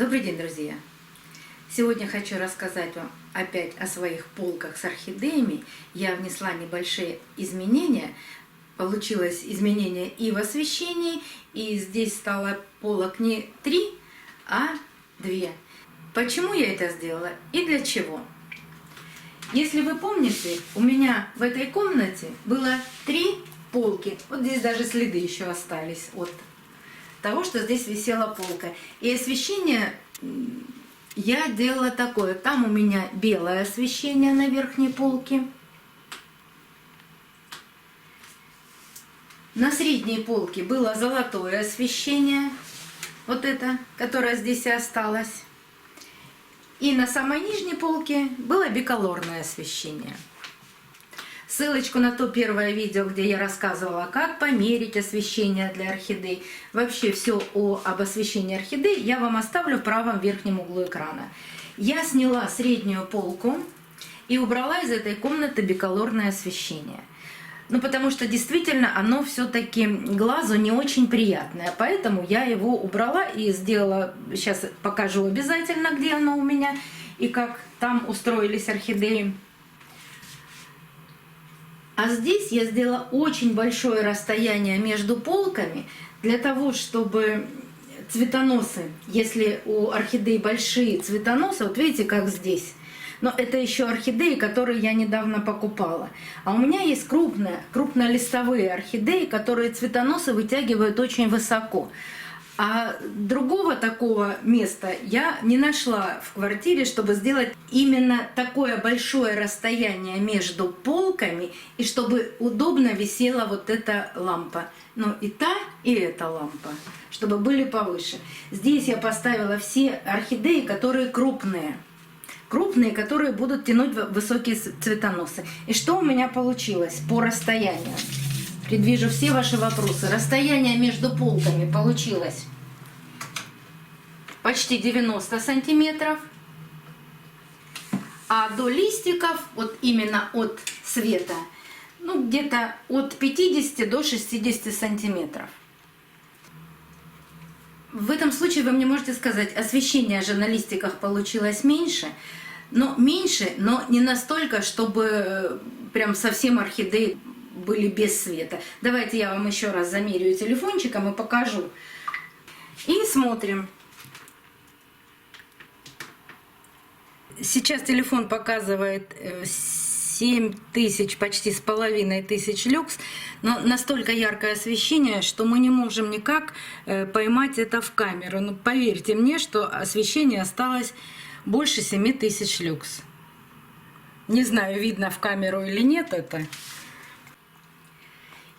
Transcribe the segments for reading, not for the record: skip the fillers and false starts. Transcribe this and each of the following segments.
Добрый день, друзья! Сегодня хочу рассказать вам опять о своих полках с орхидеями. Я внесла небольшие изменения. Получилось изменение и в освещении, и здесь стало полок не 3, а 2. Почему я это сделала и для чего? Если вы помните, у меня в этой комнате было 3 полки. Вот здесь даже следы еще остались от того, что здесь висела полка. И освещение я делала такое. Там у меня белое освещение на верхней полке. На средней полке было золотое освещение. Вот это, которое здесь и осталось. И на самой нижней полке было биколорное освещение. Ссылочку на то первое видео, где я рассказывала, как померить освещение для орхидей, вообще все об освещении орхидей, я вам оставлю в правом верхнем углу экрана. Я сняла среднюю полку и убрала из этой комнаты биколорное освещение. Ну, потому что действительно оно все-таки глазу не очень приятное, поэтому я его убрала и сделала, сейчас покажу обязательно, где оно у меня и как там устроились орхидеи. А здесь я сделала очень большое расстояние между полками для того, чтобы цветоносы, если у орхидей большие цветоносы, вот видите, как здесь, но это еще орхидеи, которые я недавно покупала. А у меня есть крупнолистовые орхидеи, которые цветоносы вытягивают очень высоко. А другого такого места я не нашла в квартире, чтобы сделать именно такое большое расстояние между полками, и чтобы удобно висела вот эта лампа. Ну и та, и эта лампа, чтобы были повыше. Здесь я поставила все орхидеи, которые крупные. Крупные, которые будут тянуть высокие цветоносы. И что у меня получилось по расстоянию? Предвижу все ваши вопросы. Расстояние между полками получилось почти 90 сантиметров. А до листиков, вот именно от света, ну где-то от 50 до 60 сантиметров. В этом случае вы мне можете сказать, освещение же на листиках получилось меньше, но не настолько, чтобы прям совсем орхидеи были без света. Давайте я вам еще раз замеряю телефончиком и покажу. И смотрим. Сейчас телефон показывает 7000, почти с половиной тысяч люкс, но настолько яркое освещение, что мы не можем никак поймать это в камеру. Но поверьте мне, что освещение осталось больше 7000 люкс. Не знаю, видно в камеру или нет это.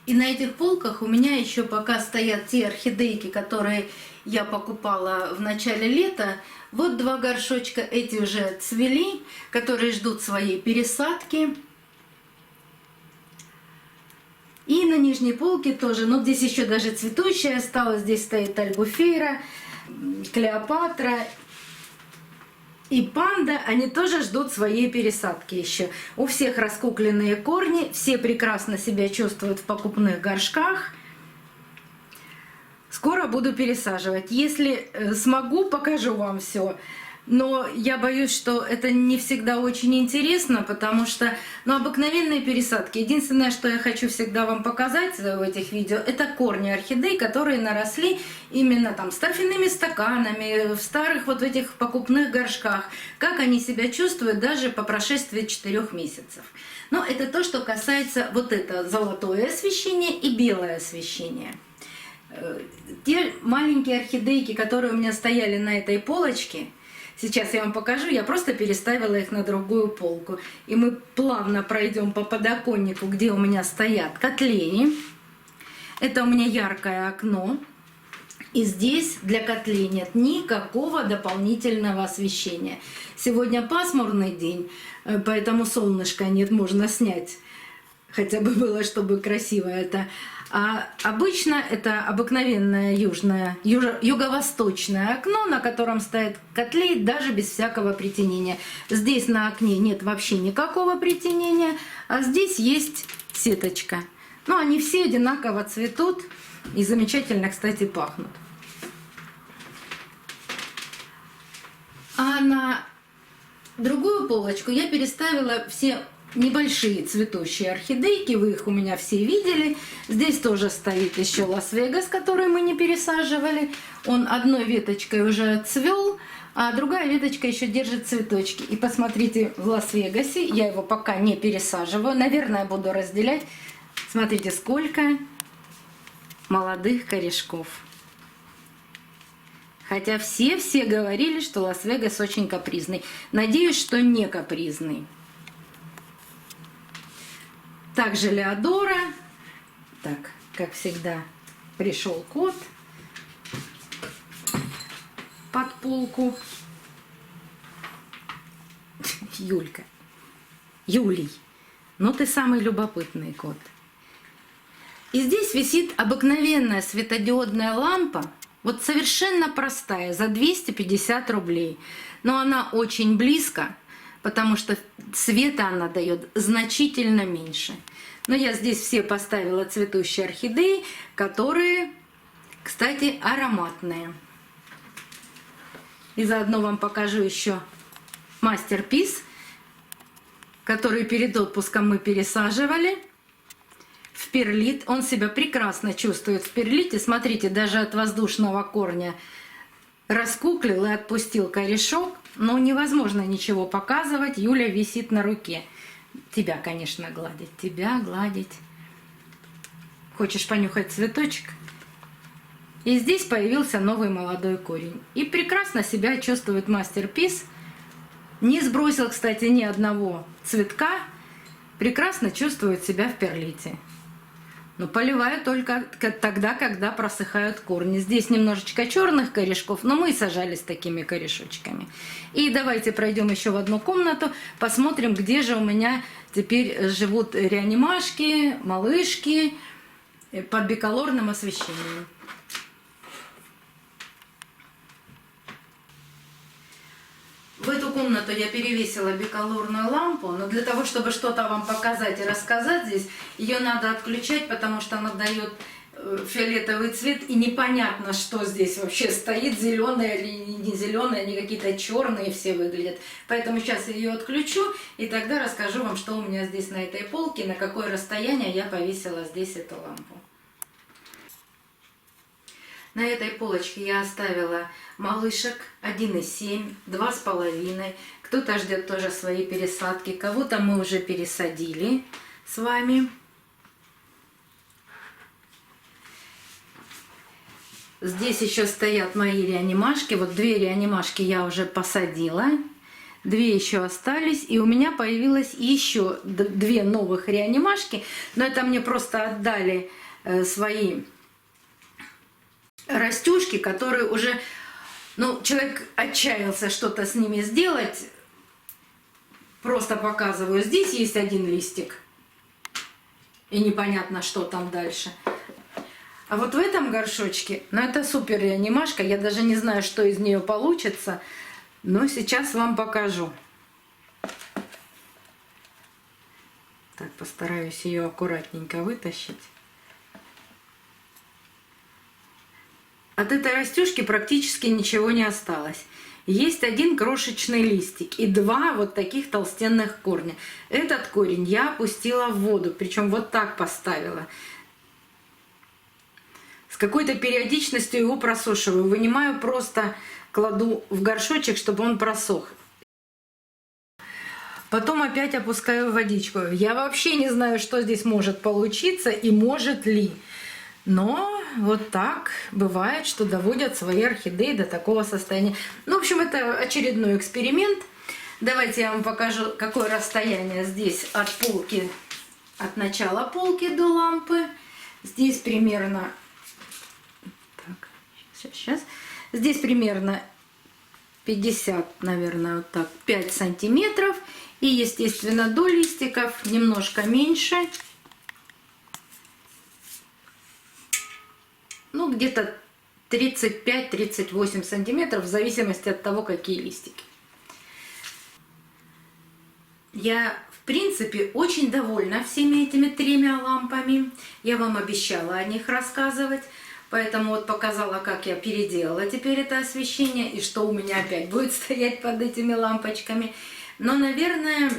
И на этих полках у меня еще пока стоят те орхидейки, которые я покупала в начале лета. Вот 2 горшочка, эти уже цвели, которые ждут своей пересадки. И на нижней полке тоже, но здесь еще даже цветущая осталась. Здесь стоит альбуфейра, Клеопатра и панда. Они тоже ждут своей пересадки еще. У всех раскукленные корни, все прекрасно себя чувствуют в покупных горшках. Скоро буду пересаживать. Если смогу, покажу вам все. Но я боюсь, что это не всегда очень интересно, потому что обыкновенные пересадки. Единственное, что я хочу всегда вам показать в этих видео, это корни орхидей, которые наросли именно там с торфяными стаканами, в старых вот этих покупных горшках. Как они себя чувствуют даже по прошествии 4 месяцев. Но это то, что касается вот это золотое освещение и белое освещение. Те маленькие орхидейки, которые у меня стояли на этой полочке, сейчас я вам покажу, я просто переставила их на другую полку. И мы плавно пройдем по подоконнику, где у меня стоят котлеи. Это у меня яркое окно. И здесь для котлей нет никакого дополнительного освещения. Сегодня пасмурный день, поэтому солнышка нет, можно снять. Хотя бы было, чтобы красиво это. А обычно это обыкновенное юго-восточное окно, на котором стоит котлей, даже без всякого притенения. Здесь на окне нет вообще никакого притенения, а здесь есть сеточка. Но они все одинаково цветут и замечательно, кстати, пахнут. А на другую полочку я переставила все небольшие цветущие орхидейки. Вы их у меня все видели. Здесь тоже стоит еще Лас-Вегас, который мы не пересаживали. Он одной веточкой уже отцвел, а другая веточка еще держит цветочки. И посмотрите, в Лас-Вегасе я его пока не пересаживаю. Наверное, буду разделять. Смотрите, сколько молодых корешков. Хотя все говорили, что Лас-Вегас очень капризный. Надеюсь, что не капризный. Также Леодора. Так, как всегда, пришел кот под полку. Юлька. Юлий. Ну ты самый любопытный кот. И здесь висит обыкновенная светодиодная лампа. Вот совершенно простая, за 250 рублей. Но она очень близко, потому что света она дает значительно меньше. Но я здесь все поставила цветущие орхидеи, которые, кстати, ароматные. И заодно вам покажу еще мастерпис, который перед отпуском мы пересаживали в перлит. Он себя прекрасно чувствует в перлите. Смотрите, даже от воздушного корня раскуклил и отпустил корешок. Но невозможно ничего показывать. Юля висит на руке. Тебя, конечно, гладить. Тебя гладить. Хочешь понюхать цветочек? И здесь появился новый молодой корень. И прекрасно себя чувствует мастерпис. Не сбросил, кстати, ни одного цветка. Прекрасно чувствует себя в перлите. Но поливаю только тогда, когда просыхают корни. Здесь немножечко черных корешков, но мы сажали с такими корешочками. И давайте пройдем еще в одну комнату, посмотрим, где же у меня теперь живут реанимашки, малышки под биколорным освещением. В эту комнату я перевесила биколорную лампу, но для того, чтобы что-то вам показать и рассказать здесь, ее надо отключать, потому что она дает фиолетовый цвет, и непонятно, что здесь вообще стоит, зеленые или не зеленые, они какие-то черные все выглядят. Поэтому сейчас я ее отключу, и тогда расскажу вам, что у меня здесь на этой полке, на какое расстояние я повесила здесь эту лампу. На этой полочке я оставила малышек 1,7, 2,5. Кто-то ждет тоже свои пересадки. Кого-то мы уже пересадили с вами. Здесь еще стоят мои реанимашки. Вот 2 реанимашки я уже посадила. 2 еще остались. И у меня появилось еще 2 новых реанимашки. Но это мне просто отдали свои растюшки, которые уже, ну, человек отчаялся что-то с ними сделать. Просто показываю. Здесь есть 1 листик. И непонятно, что там дальше. А вот в этом горшочке, ну, это супер реанимашка. Я даже не знаю, что из нее получится. Но сейчас вам покажу. Так, постараюсь ее аккуратненько вытащить. От этой растюшки практически ничего не осталось. Есть 1 крошечный листик и 2 вот таких толстенных корня. Этот корень я опустила в воду, причем вот так поставила. С какой-то периодичностью его просушиваю. Вынимаю, просто кладу в горшочек, чтобы он просох. Потом опять опускаю в водичку. Я вообще не знаю, что здесь может получиться и может ли. Но вот так бывает, что доводят свои орхидеи до такого состояния. Ну, в общем, это очередной эксперимент. Давайте я вам покажу, какое расстояние здесь от полки, от начала полки до лампы. Здесь примерно... Так, сейчас. Здесь примерно 50, наверное, вот так, 5 сантиметров. И, естественно, до листиков немножко меньше. Ну, где-то 35-38 сантиметров, в зависимости от того, какие листики. Я, в принципе, очень довольна всеми этими 3 лампами. Я вам обещала о них рассказывать. Поэтому вот показала, как я переделала теперь это освещение и что у меня опять будет стоять под этими лампочками. Но, наверное,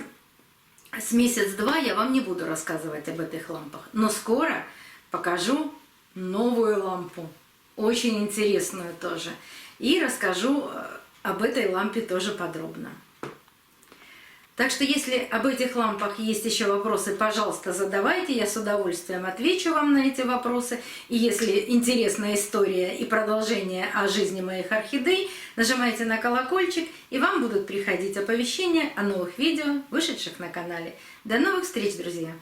с месяц-два я вам не буду рассказывать об этих лампах. Но скоро покажу новую лампу, очень интересную тоже. И расскажу об этой лампе тоже подробно. Так что, если об этих лампах есть еще вопросы, пожалуйста, задавайте, я с удовольствием отвечу вам на эти вопросы. И если интересная история и продолжение о жизни моих орхидей, нажимайте на колокольчик, и вам будут приходить оповещения о новых видео, вышедших на канале. До новых встреч, друзья!